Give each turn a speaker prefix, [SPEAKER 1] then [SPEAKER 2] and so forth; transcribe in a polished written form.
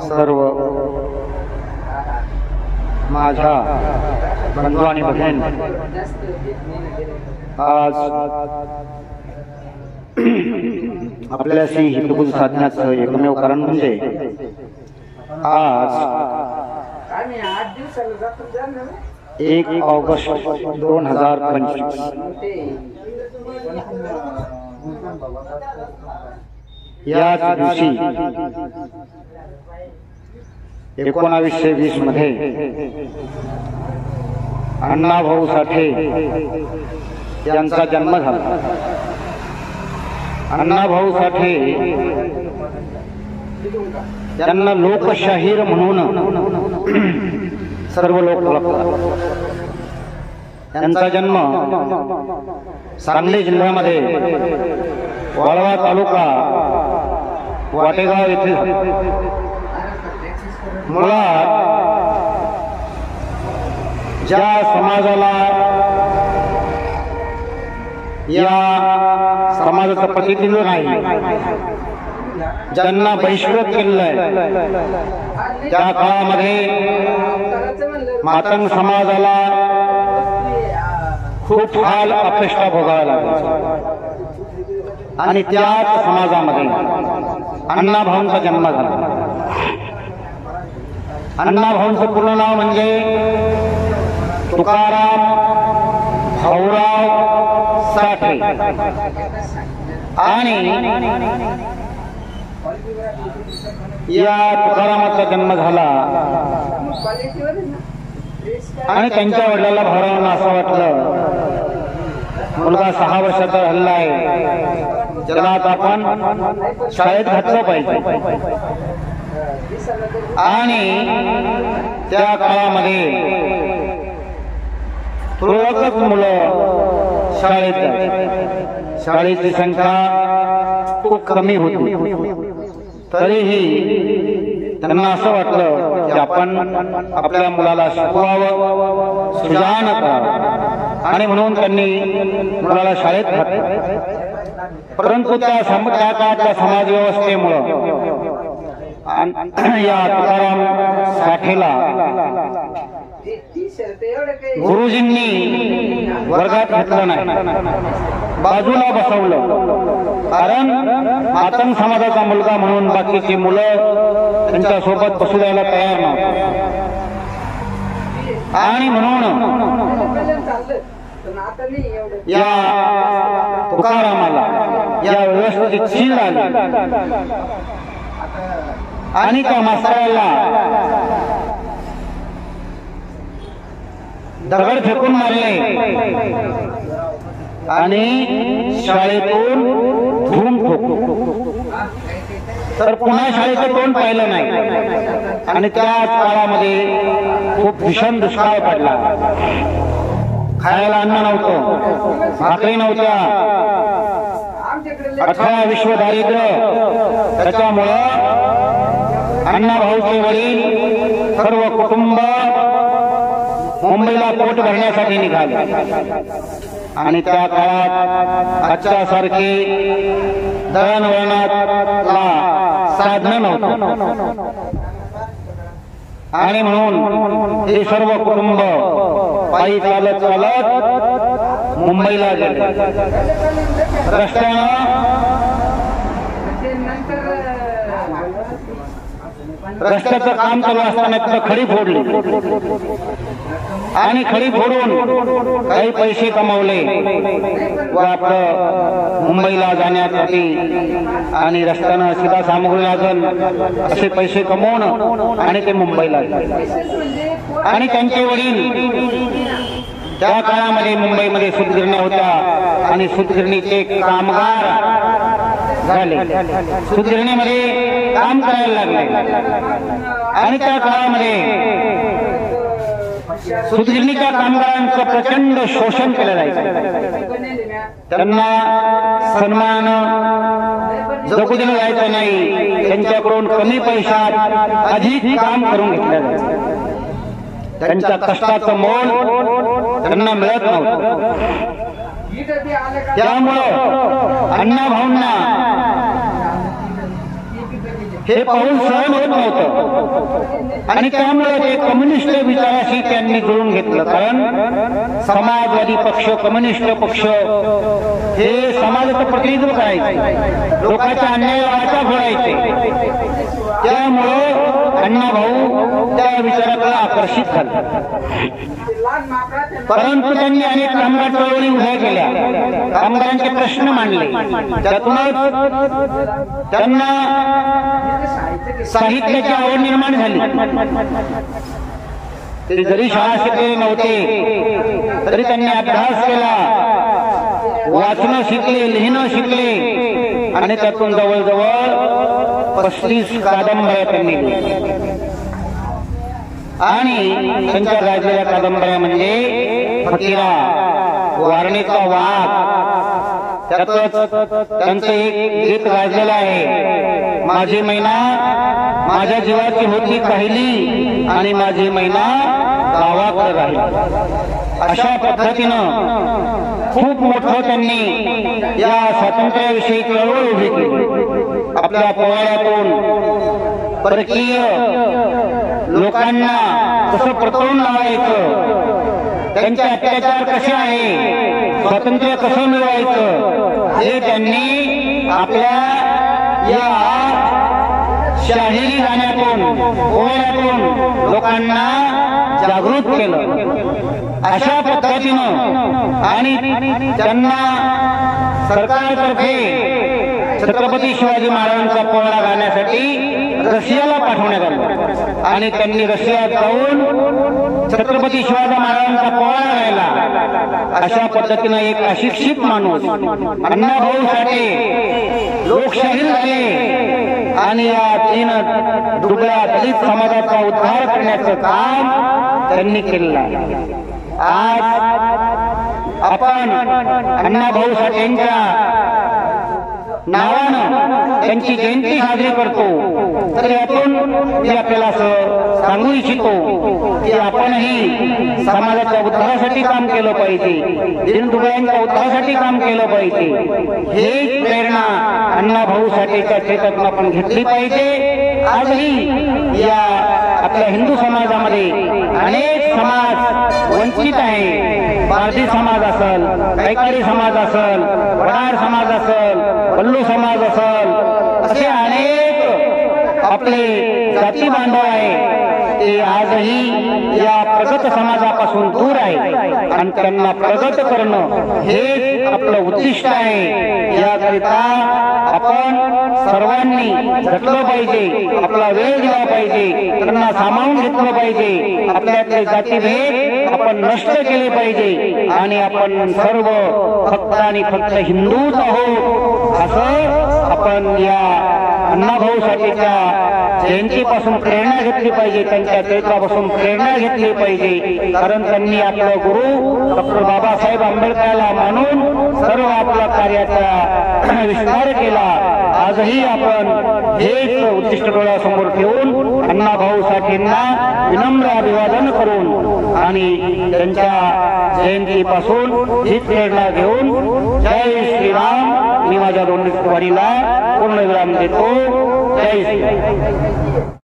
[SPEAKER 1] सर्व माझ्या बंधू आणि भगिनी, आज आपल्याशी हितगुज साधण्याचं एकमेव कारण म्हणजे आज 1 ऑगस्ट 2025 याच दिवशी 1920 मध्ये अण्णाभाऊ साठे यांचा जन्म झाला। अण्णाभाऊ साठे यांना लोकशाहीर म्हणून सर्व लोक ओळखतात। त्यांचा जन्म सांगली जिल्ह्यामध्ये वाळवा तालुका वाटेगाव येथे झाला। मुळात ज्या समाजाला या समाजाचं प्रतिनिधित्व नाही, ज्यांना बहिष्कृत केलेलं आहे, त्या काळामध्ये मातंग समाजाला खूप हाल अपेष्टा भोगाव्या लागल्या आणि त्याच समाजामध्ये अण्णाभाऊंचा जन्म झाला। अण्णाभाऊंचं पूर्ण नाव म्हणजे तुकाराम भाऊराव साठे आणि या तुकारामाचा जन्म झाला आणि त्यांच्या वडिलांना भाऊरावांना असं वाटलं मुलगा 6 वर्षाचा हल्ला आहे, त्याला आता आपण शाळेत घातलं पाहिजे। आणि त्या काळामध्ये तुरळकच मुलं शाळेत जायची, शाळेची संख्या खूप कमी होती। तरीही त्यांना असं वाटलं की आपण आपल्या मुलाला शिकवावं, सुजाण करावं आणि म्हणून त्यांनी मुलाला शाळेत घातलं। परंतु त्या काळातल्या समाज व्यवस्थेमुळं या तुकाराम साठेला गुरुजींनी वर्गात घेतलं नाही, बाजूला बसवलं। कारण मातंग समाजाचा मुलगा म्हणून बाकीची मुलं त्यांच्या सोबत बसू द्यायला तयार नव्हती आणि म्हणून या तुकारामाला या व्यवस्थेची चीड आली आणि त्या मास्तराला दगड फेकून मारले आणि शाळेतून धूम ठोकली। तर पुन्हा शाळेचं तोंड पाहिलं नाही आणि त्याच काळामध्ये खूप भीषण दुष्काळ पडला। खायला अन्न नव्हतं, भाकरी नव्हत्या, 18 विश्व दारिद्र्य। त्याच्यामुळं अण्णाभाऊचे वडील सर्व कुटुंब मुंबईला पोट भरण्यासाठी निघाले आणि त्या काळात आजच्या सारखे दळणवळणाला साधन नव्हतं आणि म्हणून हे सर्व कुटुंब पायी चालत चालत मुंबईला गेले। रस्त्याचं काम चालू असताना खडी फोडली आणि खडी फोडून काही पैसे कमावले व आपलं मुंबईला जाण्यासाठी आणि रस्त्यानं सीधा सामग्री लागल असे पैसे कमवून आणि ते मुंबईला गेले। आणि त्यांचे वडील त्या काळामध्ये मुंबईमध्ये सूतगिरण्या होत्या आणि सूतगिरणीचे कामगार झाले, सूतगिरणीमध्ये काम करायला लागले आणि त्या काळामध्ये सूतगिरणीच्या कामगारांचं प्रचंड शोषण केलं जायचं। त्यांना सन्मान जगू दिलं जायचं नाही, त्यांच्याकडून कमी पैशात अधिक काम करून घेतलं जायचं। त्यांच्या कष्टाचं मोल त्यांना मिळत नव्हतं। त्यामुळं अण्णाभाऊंना हे पाऊल सहन होत नव्हतं आणि त्यामुळे ते कम्युनिस्ट विचाराशी त्यांनी जुळून घेतलं. कारण समाजवादी पक्ष, कम्युनिस्ट पक्ष हे समाजाचं प्रतिनिधित्व करायचे, लोकांच्या अन्यायाला वाचा फोडायचे. त्यामुळं अण्णाभाऊ त्या विचाराकडे आकर्षित झाले. परंतु त्यांनी अनेक कामगार चळवळी उभ्या केल्या, कामगारांचे प्रश्न मांडले. त्यातूनच त्यांना साहित्याची आवड निर्माण झाली. ते जरी शाळा शिकलेले नव्हते तरी त्यांनी अभ्यास केला, वाचणं शिकले, लिहिणं शिकले आणि त्यातून जवळजवळ 35 कादंबऱ्या त्यांनी लिहिल्या. आणि त्यांच्या गाजलेल्या कादंबऱ्या म्हणजे फकीरा, वारणेचा वाघ, त्यातच त्यांचं एक गीत गाजलेलं आहे, माझी मैना माझ्या जीवाची होती काहिली आणि माझी मैना गावाकडे राहिली. अशा पद्धतीनं खूप मोठं त्यांनी या स्वातंत्र्याविषयी चळवळ उभी केली. आपल्या पोवाड्यातून परकीय लोकांना कसं परतवून लावायचं, त्यांचे अत्याचार कसे आहे, स्वातंत्र्य कसं मिळवायचं हे त्यांनी आपल्या या शाहिरी गाण्यातून, पोवाड्यातून लोकांना जागृत केलं. अशा पद्धतीनं आणि त्यांना सरकारतर्फे छत्रपती शिवाजी महाराजांचा पोवाडा गाण्यासाठी रशियाला पाठवण्यात आलं आणि त्यांनी रशियात जाऊन छत्रपती शिवाजी महाराजांचा पोवाडा गायला. अशा पद्धतीनं एक अशिक्षित माणूस अण्णाभाऊ साठे लोकशाहीर झाले आणि या 3 दुबळ्या दलित समाजाचा उद्धार करण्याचं काम त्यांनी केलेलं आहे. आज आपण अण्णाभाऊ साठेंच्या नावानं त्यांची जयंती साजरी करतो. तर यातून मी आपल्याला असं सांगू इच्छितो की आपणही समाजाच्या उद्धारासाठी काम केलं पाहिजे, दीनदुबळ्यांच्या उद्धारासाठी काम केलं पाहिजे. हे प्रेरणा अण्णाभाऊ साठेच्या चेतनातून आपण घेतली पाहिजे. आजही या आपल्या हिंदू समाजामध्ये अनेक समाज वंचित आहे. पारधी समाज असेल, कैकाडी समाज असेल, वडार समाज असेल, बल्लू समाज असेल, असे अनेक आपले जाती बांधव आहे. ते आजही या प्रगत समाजापासून दूर आहे आणि त्यांना प्रगत करणं हेच आपलं उद्दिष्ट आहे. याकरिता आपण सर्वांनी झटलं पाहिजे, आपला वेळ दिला पाहिजे, त्यांना सामावून घेतलं पाहिजे. आपल्यातले जातीभेद आपण नष्ट केले पाहिजे आणि आपण सर्व फक्त आणि फक्त हिंदूच आहोत असं आपण या अण्णाभाऊ साठेच्या जयंतीपासून प्रेरणा घेतली पाहिजे, त्यांच्या चरित्रापासून प्रेरणा घेतली पाहिजे. कारण त्यांनी आपलं गुरु डॉक्टर बाबासाहेब आंबेडकरांना मानून सर्व आपल्या कार्याचा विस्तार केला. आजही आपण हेच उद्दिष्ट डोळ्यासमोर ठेवून अण्णाभाऊ साठेंना विनम्र अभिवादन करून आणि त्यांच्या जयंतीपासून ही प्रेरणा घेऊन जय श्रीराम मी माझ्या 2 वारीला पूर्ण विराम देतो. जय श्रीराम.